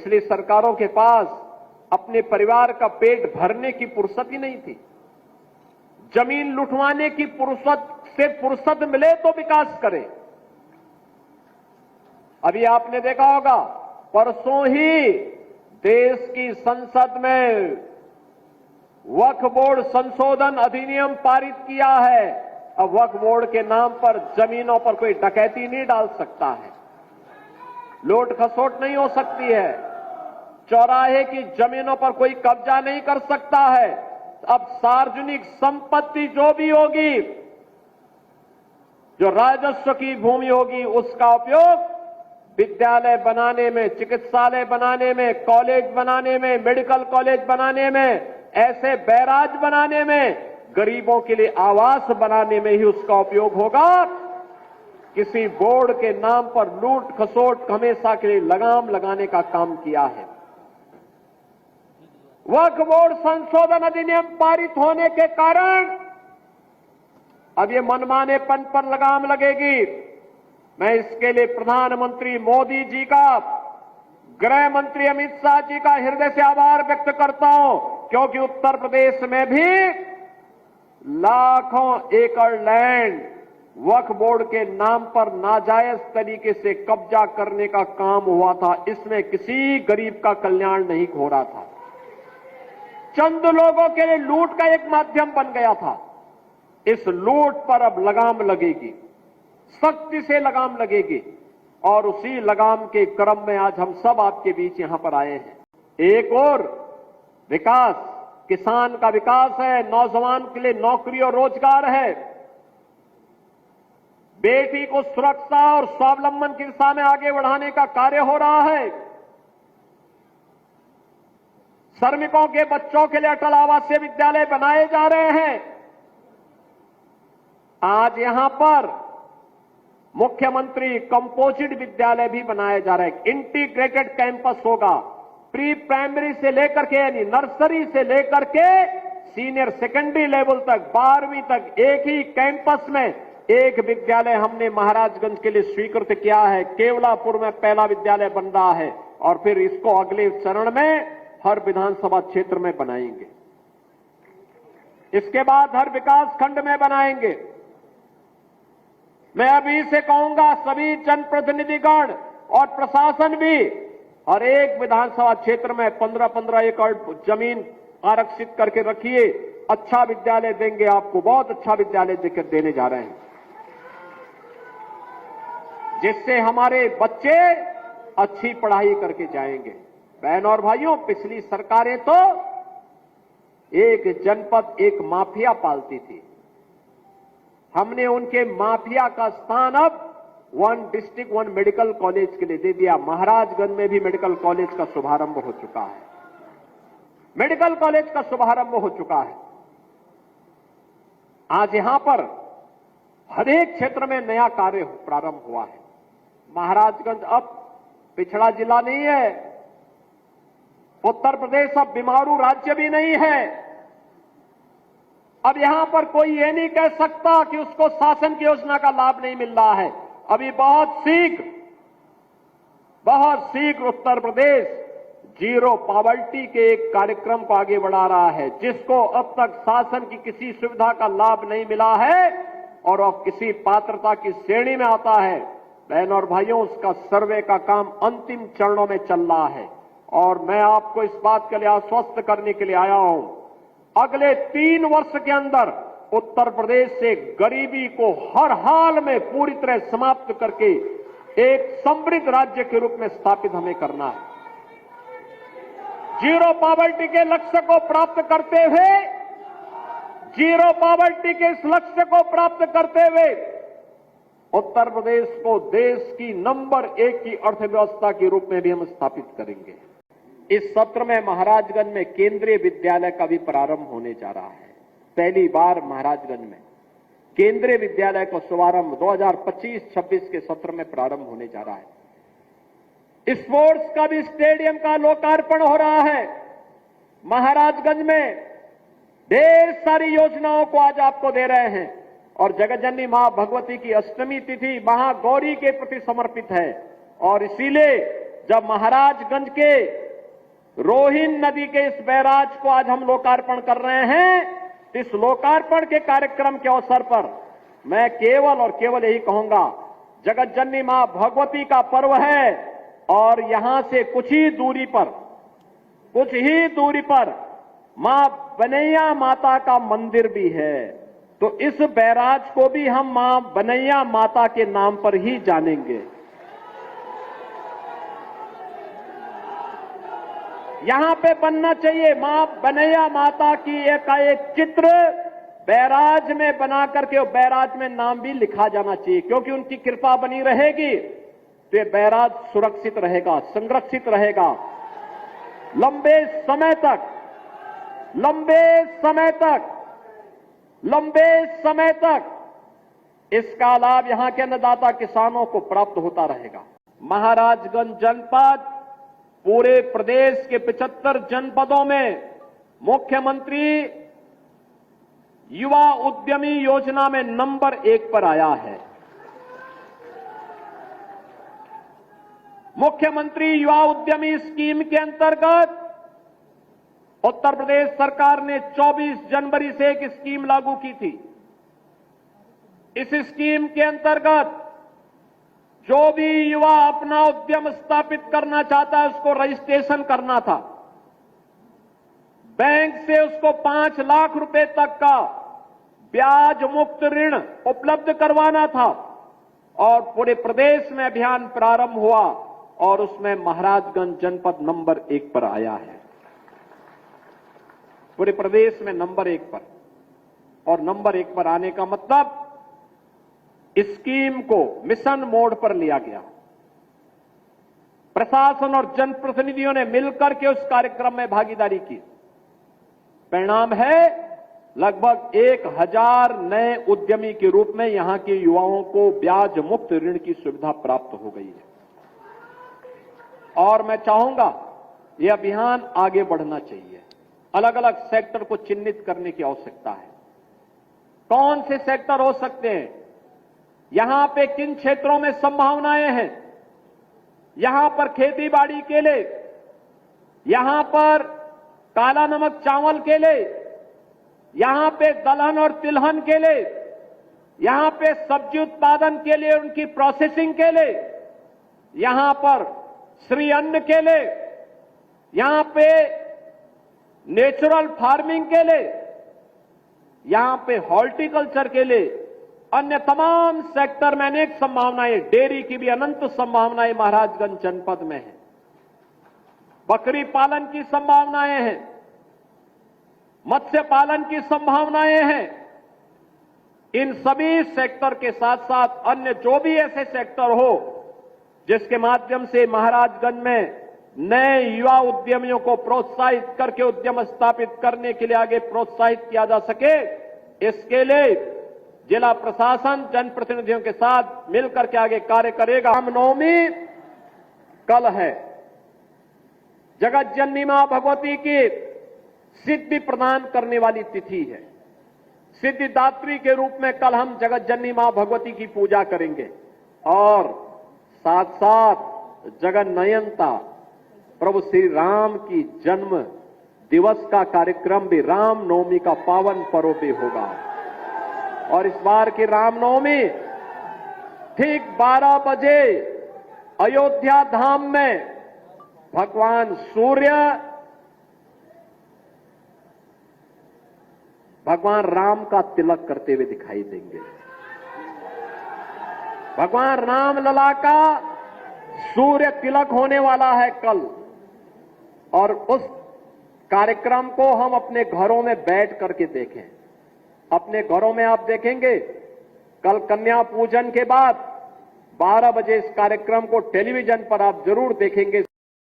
पिछली सरकारों के पास अपने परिवार का पेट भरने की फुर्सत ही नहीं थी। जमीन लुटवाने की फुर्सत मिले तो विकास करे। अभी आपने देखा होगा, परसों ही देश की संसद में वक्फ बोर्ड संशोधन अधिनियम पारित किया है। अब वक्फ बोर्ड के नाम पर जमीनों पर कोई डकैती नहीं डाल सकता है, लूट खसोट नहीं हो सकती है, चौराहे की जमीनों पर कोई कब्जा नहीं कर सकता है। अब सार्वजनिक संपत्ति जो भी होगी, जो राजस्व की भूमि होगी, उसका उपयोग विद्यालय बनाने में, चिकित्सालय बनाने में, कॉलेज बनाने में, मेडिकल कॉलेज बनाने में, ऐसे बैराज बनाने में, गरीबों के लिए आवास बनाने में ही उसका उपयोग होगा। किसी बोर्ड के नाम पर लूट खसोट हमेशा के लिए लगाम लगाने का काम किया है। वक्फ बोर्ड संशोधन अधिनियम पारित होने के कारण अब ये मनमानेपन पर लगाम लगेगी। मैं इसके लिए प्रधानमंत्री मोदी जी का, गृह मंत्री अमित शाह जी का हृदय से आभार व्यक्त करता हूं, क्योंकि उत्तर प्रदेश में भी लाखों एकड़ लैंड वक्फ बोर्ड के नाम पर नाजायज तरीके से कब्जा करने का काम हुआ था। इसमें किसी गरीब का कल्याण नहीं हो रहा था, चंद लोगों के लिए लूट का एक माध्यम बन गया था। इस लूट पर अब लगाम लगेगी, सख्ती से लगाम लगेगी, और उसी लगाम के क्रम में आज हम सब आपके बीच यहां पर आए हैं। एक और विकास, किसान का विकास है, नौजवान के लिए नौकरी और रोजगार है, बेटी को सुरक्षा और स्वावलंबन की दिशा में आगे बढ़ाने का कार्य हो रहा है। श्रमिकों के बच्चों के लिए अटल आवासीय विद्यालय बनाए जा रहे हैं। आज यहां पर मुख्यमंत्री कंपोजिट विद्यालय भी बनाया जा रहा है। इंटीग्रेटेड कैंपस होगा, प्री प्राइमरी से लेकर के, यानी नर्सरी से लेकर के सीनियर सेकेंडरी लेवल तक, 12वीं तक एक ही कैंपस में एक विद्यालय हमने महाराजगंज के लिए स्वीकृत किया है। केवलापुर में पहला विद्यालय बन रहा है और फिर इसको अगले चरण में हर विधानसभा क्षेत्र में बनाएंगे। इसके बाद हर विकास खंड में बनाएंगे। मैं अभी से कहूंगा, सभी जनप्रतिनिधिगण और प्रशासन भी हर एक विधानसभा क्षेत्र में 15-15 एकड़ जमीन आरक्षित करके रखिए। अच्छा विद्यालय देंगे आपको, बहुत अच्छा विद्यालय देकर देने जा रहे हैं, जिससे हमारे बच्चे अच्छी पढ़ाई करके जाएंगे। बहनों और भाइयों, पिछली सरकारें तो एक जनपद एक माफिया पालती थी। हमने उनके माफिया का स्थान अब 1 डिस्ट्रिक्ट 1 मेडिकल कॉलेज के लिए दे दिया। महाराजगंज में भी मेडिकल कॉलेज का शुभारंभ हो चुका है, मेडिकल कॉलेज का शुभारंभ हो चुका है। आज यहां पर हर एक क्षेत्र में नया कार्य प्रारंभ हुआ है। महाराजगंज अब पिछड़ा जिला नहीं है, उत्तर प्रदेश अब बीमारू राज्य भी नहीं है। अब यहां पर कोई ये नहीं कह सकता कि उसको शासन की योजना का लाभ नहीं मिल रहा है। अभी बहुत शीघ्र उत्तर प्रदेश जीरो पॉवर्टी के एक कार्यक्रम को आगे बढ़ा रहा है, जिसको अब तक शासन की किसी सुविधा का लाभ नहीं मिला है और अब किसी पात्रता की श्रेणी में आता है। बहनों और भाइयों, उसका सर्वे का काम अंतिम चरणों में चल रहा है और मैं आपको इस बात के लिए आश्वस्त करने के लिए आया हूं, अगले 3 वर्ष के अंदर उत्तर प्रदेश से गरीबी को हर हाल में पूरी तरह समाप्त करके एक समृद्ध राज्य के रूप में स्थापित हमें करना है। जीरो पॉवर्टी के लक्ष्य को प्राप्त करते हुए, जीरो पॉवर्टी के इस लक्ष्य को प्राप्त करते हुए उत्तर प्रदेश को देश की नंबर 1 की अर्थव्यवस्था के रूप में भी हम स्थापित करेंगे। इस सत्र में महाराजगंज में केंद्रीय विद्यालय का भी प्रारंभ होने जा रहा है। पहली बार महाराजगंज में केंद्रीय विद्यालय का शुभारंभ 2025-26 के सत्र में प्रारंभ होने जा रहा है। स्पोर्ट्स का भी स्टेडियम का लोकार्पण हो रहा है। महाराजगंज में ढेर सारी योजनाओं को आज आपको दे रहे हैं और जगतजननी मां भगवती की अष्टमी तिथि महागौरी के प्रति समर्पित है और इसीलिए जब महाराजगंज के रोहिन नदी के इस बैराज को आज हम लोकार्पण कर रहे हैं, तो इस लोकार्पण के कार्यक्रम के अवसर पर मैं केवल और केवल यही कहूंगा, जगत जननी मां भगवती का पर्व है और यहां से कुछ ही दूरी पर मां बनैया माता का मंदिर भी है। तो इस बैराज को भी हम मां बनैया माता के नाम पर ही जानेंगे। यहां पे बनना चाहिए मां बनैया माता की एक चित्र बैराज में बना करके, और बैराज में नाम भी लिखा जाना चाहिए, क्योंकि उनकी कृपा बनी रहेगी तो ये बैराज सुरक्षित रहेगा, संरक्षित रहेगा लंबे समय तक इसका लाभ यहां के अन्नदाता किसानों को प्राप्त होता रहेगा। महाराजगंज जनपद पूरे प्रदेश के 75 जनपदों में मुख्यमंत्री युवा उद्यमी योजना में नंबर 1 पर आया है। मुख्यमंत्री युवा उद्यमी स्कीम के अंतर्गत उत्तर प्रदेश सरकार ने 24 जनवरी से एक स्कीम लागू की थी। इस स्कीम के अंतर्गत जो भी युवा अपना उद्यम स्थापित करना चाहता है उसको रजिस्ट्रेशन करना था, बैंक से उसको 5 लाख रुपए तक का ब्याज मुक्त ऋण उपलब्ध करवाना था, और पूरे प्रदेश में अभियान प्रारंभ हुआ और उसमें महाराजगंज जनपद नंबर 1 पर आया है। पूरे प्रदेश में नंबर 1 पर, और नंबर 1 पर आने का मतलब स्कीम को मिशन मोड पर लिया गया। प्रशासन और जनप्रतिनिधियों ने मिलकर के उस कार्यक्रम में भागीदारी की। परिणाम है लगभग 1000 नए उद्यमी के रूप में यहां के युवाओं को ब्याज मुक्त ऋण की सुविधा प्राप्त हो गई है। और मैं चाहूंगा यह अभियान आगे बढ़ना चाहिए। अलग अलग सेक्टर को चिन्हित करने की आवश्यकता है। कौन से सेक्टर हो सकते हैं, यहां पे किन क्षेत्रों में संभावनाएं हैं। यहां पर खेती बाड़ी के लिए, यहां पर काला नमक चावल के लिए, यहां पे दलहन और तिलहन के लिए, यहां पे सब्जी उत्पादन के लिए, उनकी प्रोसेसिंग के लिए, यहां पर श्री अन्न के लिए, यहां पे नेचुरल फार्मिंग के लिए, यहां पे हॉर्टिकल्चर के लिए, अन्य तमाम सेक्टर में अनेक संभावनाएं, डेयरी की भी अनंत संभावनाएं महाराजगंज जनपद में है। बकरी पालन की संभावनाएं हैं, मत्स्य पालन की संभावनाएं हैं। इन सभी सेक्टर के साथ साथ अन्य जो भी ऐसे सेक्टर हो जिसके माध्यम से महाराजगंज में नए युवा उद्यमियों को प्रोत्साहित करके उद्यम स्थापित करने के लिए आगे प्रोत्साहित किया जा सके, इसके लिए जिला प्रशासन जनप्रतिनिधियों के साथ मिलकर के आगे कार्य करेगा। रामनवमी कल है, जगत जननी मां भगवती की सिद्धि प्रदान करने वाली तिथि है। सिद्धिदात्री के रूप में कल हम जगत जननी मां भगवती की पूजा करेंगे, और साथ साथ जगन्नयनता प्रभु श्री राम की जन्म दिवस का कार्यक्रम भी रामनवमी का पावन पर्व भी होगा। और इस बार की रामनवमी ठीक 12 बजे अयोध्या धाम में भगवान सूर्य भगवान राम का तिलक करते हुए दिखाई देंगे। भगवान राम लला का सूर्य तिलक होने वाला है कल, और उस कार्यक्रम को हम अपने घरों में बैठ करके देखें। अपने घरों में आप देखेंगे कल कन्या पूजन के बाद 12 बजे इस कार्यक्रम को टेलीविजन पर आप जरूर देखेंगे।